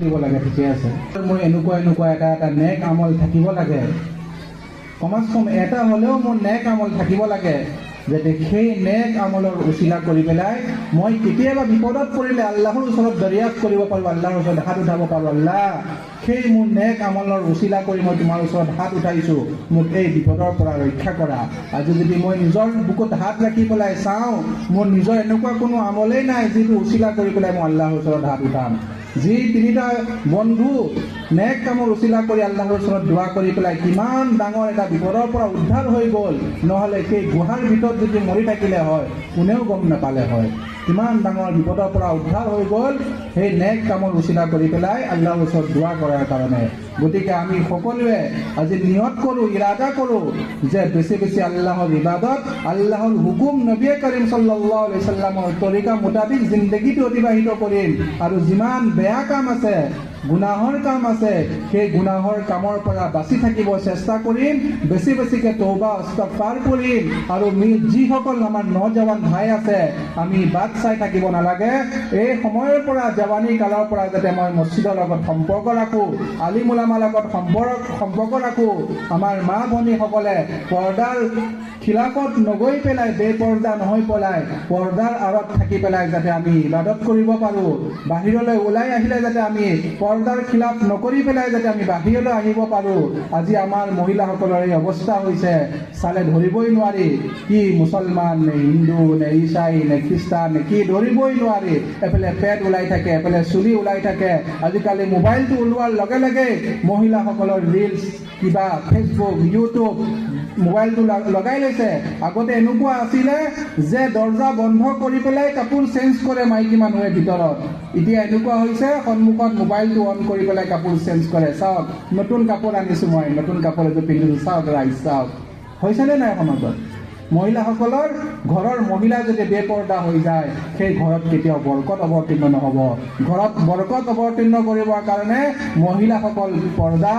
দিব লাগে, ঠিকে আছে। মোৰ এনেকুৱা এটা নেক আমল থাকিব লাগে, কমাছ কম এটা হ'লেও মোৰ নেক আমল থাকিব লাগে, যাতে সেই নেক আমলৰ উচিলা কৰি পেলাই মই কেতিয়াবা বিপদত পৰিলে আল্লাহৰ ওচৰত দৰিয়াত কৰিব পাৰোঁ, আল্লাহৰ ওচৰত হাত উঠাব পাৰোঁ। আল্লাহ, সেই মোৰ নেক আমলৰ উচিলা কৰি মই তোমাৰ ওচৰত হাত উঠাইছোঁ, মোক এই বিপদৰ পৰা ৰক্ষা কৰা। আজি যদি মই নিজৰ বুকুত হাত ৰাখি পেলাই চাওঁ, মোৰ নিজৰ এনেকুৱা কোনো আমলেই নাই যিটো উচিলা কৰি পেলাই মই আল্লাহৰ ওচৰত হাত উঠাম। যি তিনিটা বন্ধু নেক কামৰ উচিলা কৰি আল্লাহৰ ওচৰত দোৱা কৰি পেলাই কিমান ডাঙৰ এটা বিপদৰ পৰা উদ্ধাৰ হৈ গ'ল, নহ'লে সেই গুহাৰ ভিতৰত যদি মৰি থাকিলে হয় কোনেও গম নাপালে হয়। কিমান ডাঙৰ বিপদৰ পৰা উদ্ধাৰ হৈ গ'ল সেই নেক কামৰ উচিলা কৰি পেলাই আল্লাহৰ ওচৰত দোৱা কৰাৰ কাৰণে। গতিকে আমি সকলোৱে আজি নিয়ত কৰোঁ, ইৰাদা কৰোঁ যে বেছি বেছি আল্লাহৰ ইবাদত, আল্লাহৰ হুকুম, নবী কৰিম সাল্লাল্লাহু আলাইহি সাল্লামৰ তৰিকা মোতাবিক জিন্দগীটো অতিবাহিত কৰিম। আৰু যিমান বেয়া কাম আছে, গুনাহৰ কাম আছে, সেই গুনাহৰ কামৰ পৰা বাচি থাকিব চেষ্টা কৰিম, বেছি বেছিকৈ তৌবা ইস্তিগফাৰ কৰিম। আৰু যিসকল আমাৰ নজৱান ভাই আছে, আমি বাট চাই থাকিব নালাগে। এই সময়ৰ পৰা, জৱানী কালৰ পৰা যাতে মই মছজিদৰ লগত সম্পৰ্ক ৰাখোঁ, আলিম উলামাৰ লগত সম্পৰ্ক ৰাখোঁ। আমাৰ মা ভনীসকলে পৰ্দাৰ খিলাফত নগৈ পেলাই, বেপৰ্দা নহৈ পেলাই পৰ্দাৰ আঁৰত থাকি পেলাই যাতে আমি ইবাদত কৰিব পাৰোঁ। বাহিৰলৈ ওলাই আহিলে যাতে আমি পৰ্দাৰ খিলাফ নকৰি পেলাই যাতে আমি বাহিৰলৈ আহিব পাৰোঁ। আজি আমাৰ মহিলাসকলৰ এই অৱস্থা হৈছে, চালে ধৰিবই নোৱাৰি কি মুছলমান নে হিন্দু নে ইছাই নে খ্ৰীষ্টান নে কি, ধৰিবই নোৱাৰি। এফালে পেট ওলাই থাকে, এফালে চুলি ওলাই থাকে। আজিকালি মোবাইলটো ওলোৱাৰ লগে লগে মহিলাসকলৰ ৰিলছ, কিবা ফেচবুক, ইউটিউব, মোবাইলটো লগাই লৈছে। আগতে এনেকুৱা আছিলে যে দৰ্জা বন্ধ কৰি পেলাই কাপোৰ চেঞ্জ কৰে মাইকী মানুহে ভিতৰত। এতিয়া এনেকুৱা হৈছে সন্মুখত মোবাইলটো অন কৰি পেলাই কাপোৰ চেঞ্জ কৰে। চাওক, নতুন কাপোৰ আনিছোঁ মই, নতুন কাপোৰ এযোৰ পিন্ধিছোঁ, চাওক ৰাইজ, চাওক হৈছেনে নাই সমাজত? মহিলাসকলৰ, ঘৰৰ মহিলা যদি বেপৰ্দা হৈ যায়, সেই ঘৰত কেতিয়াও বৰকত অৱতীৰ্ণ নহ'ব। ঘৰত বৰকত অৱতীৰ্ণ কৰিবৰ কাৰণে মহিলাসকল পৰ্দা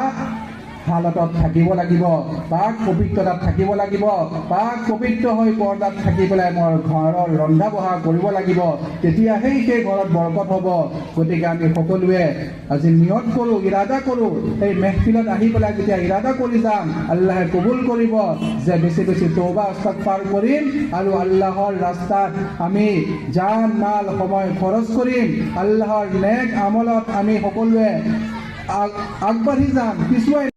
হালতত থাকিব লাগিব, পাক পবিত্ৰতাত থাকিব লাগিব। পাক পবিত্ৰ হৈ পৰ্দাত থাকি পেলাই মোৰ ঘৰৰ ৰন্ধা বঢ়া কৰিব লাগিব, তেতিয়াহে সেই ঘৰত বৰকত হ'ব। গতিকে আমি সকলোৱে আজি নিয়ত কৰোঁ, ইৰাদা কৰোঁ, এই মেহফিলত আহি পেলাই যেতিয়া ইৰাদা কৰি যাম, আল্লাহে কবুল কৰিব যে বেছি বেছি তৌবা ইস্তিগফাৰ কৰিম আৰু আল্লাহৰ ৰাস্তাত আমি জান মাল সময় খৰচ কৰিম। আল্লাহৰ নেক আমলত আমি সকলোৱে আগবাঢ়ি যাম, পিছুৱাই